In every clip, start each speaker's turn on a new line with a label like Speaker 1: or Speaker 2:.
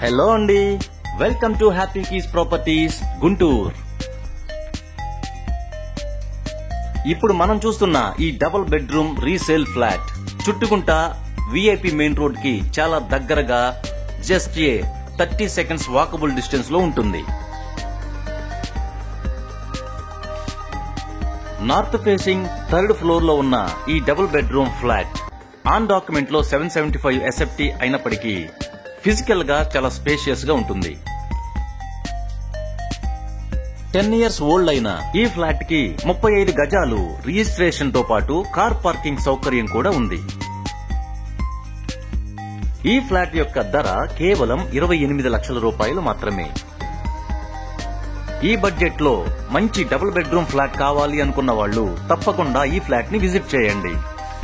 Speaker 1: Hello అండి, welcome to happy keys properties Guntur. ఇప్పుడు మనం చూస్తున్న ఈ double bedroom resale flat చుట్టుకుంట VIP main road కి చాలా దగ్గరగా జస్ట్ 30 సెకండ్స్ వాకబుల్ డిస్టెన్స్ లో ఉంటుంది. నార్త్ ఫేసింగ్ 3rd ఫ్లోర్ లో ఉన్న ఈ double bedroom flat on document లో 775 SFT అయినప్పటికీ ఫిజికల్ గా చాలా స్పేషియస్ గా ఉంటుంది. 10 ఇయర్స్ ఓల్డ్ అయిన ఈ ఫ్లాట్ కి 35 గజాలు రిజిస్ట్రేషన్ తో పాటు కార్ పార్కింగ్ సౌకర్యం కూడా ఉంది. ఈ ఫ్లాట్ యొక్క ధర కేవలం 28 లక్షల రూపాయలు మాత్రమే. ఈ బడ్జెట్ లో మంచి డబుల్ బెడ్రూమ్ ఫ్లాట్ కావాలి అనుకున్న వాళ్ళు తప్పకుండా ఈ ఫ్లాట్ ని విజిట్ చేయండి.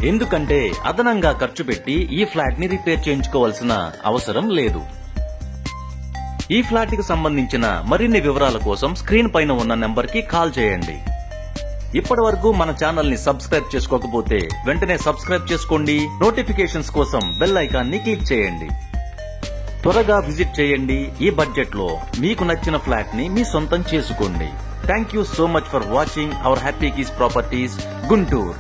Speaker 1: ఎందుకంటే అదనంగా ఖర్చు పెట్టి ఈ ఫ్లాట్ ని రిపేర్ చేయించుకోవాల్సిన అవసరం లేదు. ఈ ఫ్లాట్ కి సంబంధించిన మరిన్ని వివరాల కోసం స్క్రీన్ పైన ఉన్న నెంబర్ కి కాల్ చేయండి. ఇప్పటి వరకు మన ఛానల్ ని సబ్స్క్రైబ్ చేసుకోకపోతే వెంటనే సబ్స్క్రైబ్ చేసుకోండి. నోటిఫికేషన్స్ కోసం బెల్ ఐకాన్ ని క్లిక్ చేయండి. త్వరగా విజిట్ చేయండి. ఈ బడ్జెట్ లో మీకు నచ్చిన ఫ్లాట్ ని మీ సొంతం చేసుకోండి. Thank you so much for watching our happy keys properties Guntur.